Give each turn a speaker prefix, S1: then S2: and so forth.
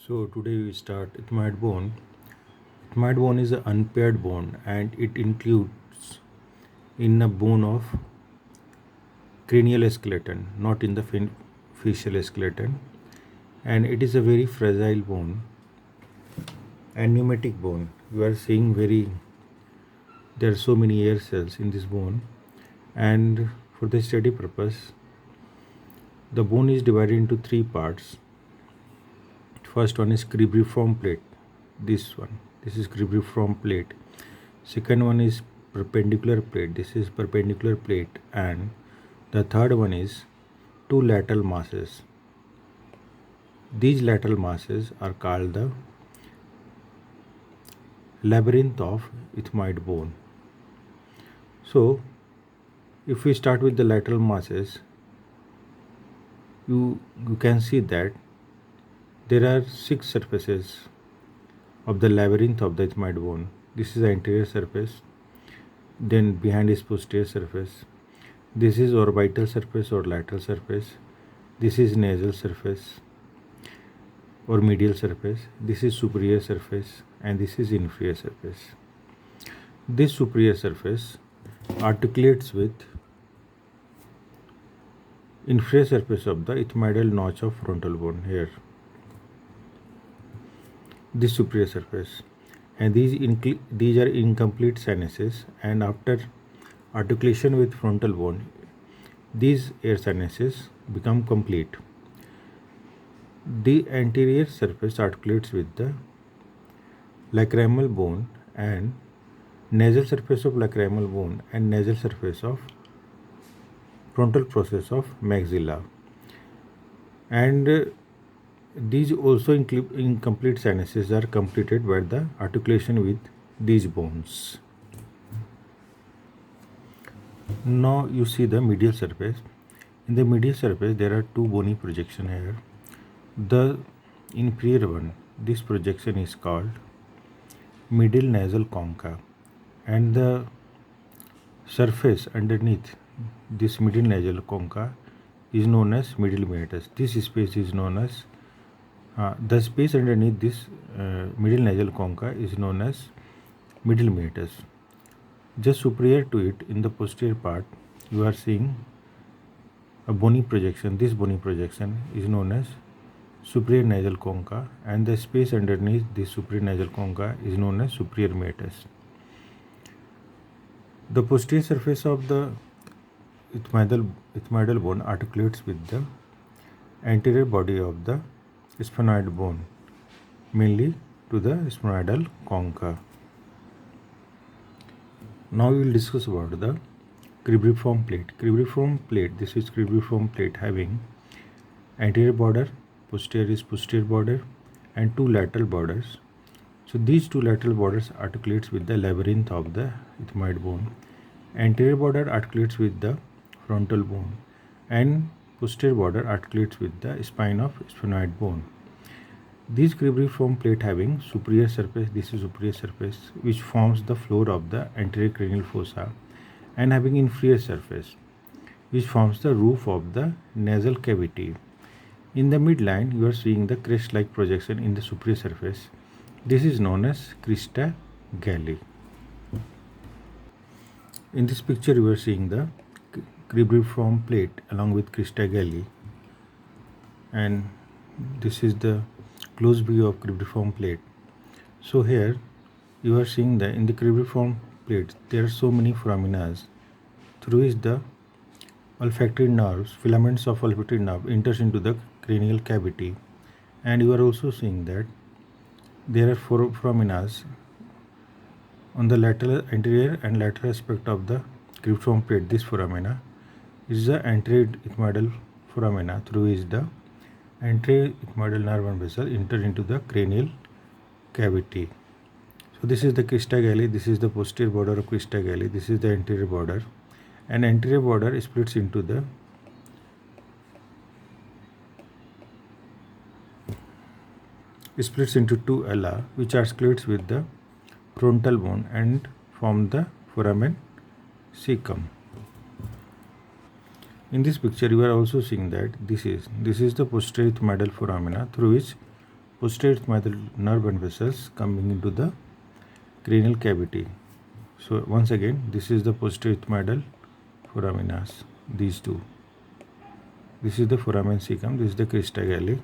S1: So today we start ethmoid bone. Ethmoid bone is an unpaired bone and it includes in a bone of cranial skeleton, not in the facial skeleton, and it is a very fragile bone and pneumatic bone. You are seeing there are so many air cells in this bone, and for the study purpose, the bone is divided into three parts. First one is cribriform plate. This is cribriform plate. Second one is perpendicular plate. This is perpendicular plate, and the third one is two lateral masses. These lateral masses are called the labyrinth of ethmoid bone. So, if we start with the lateral masses, you can see that there are 6 surfaces of the labyrinth of the ethmoid bone. This is the anterior surface, then behind is posterior surface. This is orbital surface or lateral surface. This is nasal surface or medial surface. This is superior surface, and this is inferior surface. This superior surface articulates with inferior surface of the ethmoidal notch of frontal bone here. This superior surface, and these are incomplete sinuses, and after articulation with frontal bone, these air sinuses become complete. The anterior surface articulates with the lacrimal bone and nasal surface of lacrimal bone and nasal surface of frontal process of maxilla, and these also incomplete sinuses are completed by the articulation with these bones. Now you see the medial surface. In the medial surface there are two bony projections here. The inferior one, this projection is called middle nasal concha, and the surface underneath this middle nasal concha is known as middle meatus. This space is known as the space underneath this middle nasal concha is known as middle meatus. Just superior to it, in the posterior part, you are seeing a bony projection. This bony projection is known as superior nasal concha, and the space underneath this superior nasal concha is known as superior meatus. The posterior surface of the ethmoidal bone articulates with the anterior body of the sphenoid bone, mainly to the sphenoidal concha. Now we will discuss about the cribriform plate. Cribriform plate, this is cribriform plate having anterior border, posterior is posterior border, and two lateral borders. So these two lateral borders articulates with the labyrinth of the ethmoid bone. Anterior border articulates with the frontal bone, and posterior border articulates with the spine of sphenoid bone. This cribriform plate having superior surface, this is superior surface, which forms the floor of the anterior cranial fossa, and having inferior surface, which forms the roof of the nasal cavity. In the midline, you are seeing the crest-like projection in the superior surface. This is known as crista galli. In this picture, you are seeing the cribriform plate along with crista galli, and this is the close view of cribriform plate. So here you are seeing that in the cribriform plate there are so many foramina through which the olfactory nerves, filaments of olfactory nerve enters into the cranial cavity, and you are also seeing that there are four foramina on the lateral, anterior and lateral aspect of the cribriform plate. This foramina is the anterior ethmoidal foramina through which the anterior ethmoidal nerve and vessel enter into the cranial cavity. So this is the crista galli, this is the posterior border of crista galli, this is the anterior border, and anterior border splits into two ala, which articulates with the frontal bone and form the foramen cecum. In this picture, you are also seeing that this is the posterior ethmoidal foramina through which posterior ethmoidal nerve and vessels coming into the cranial cavity. So once again, this is the posterior ethmoidal foraminas, these two. This is the foramen cecum, this is the crista galli.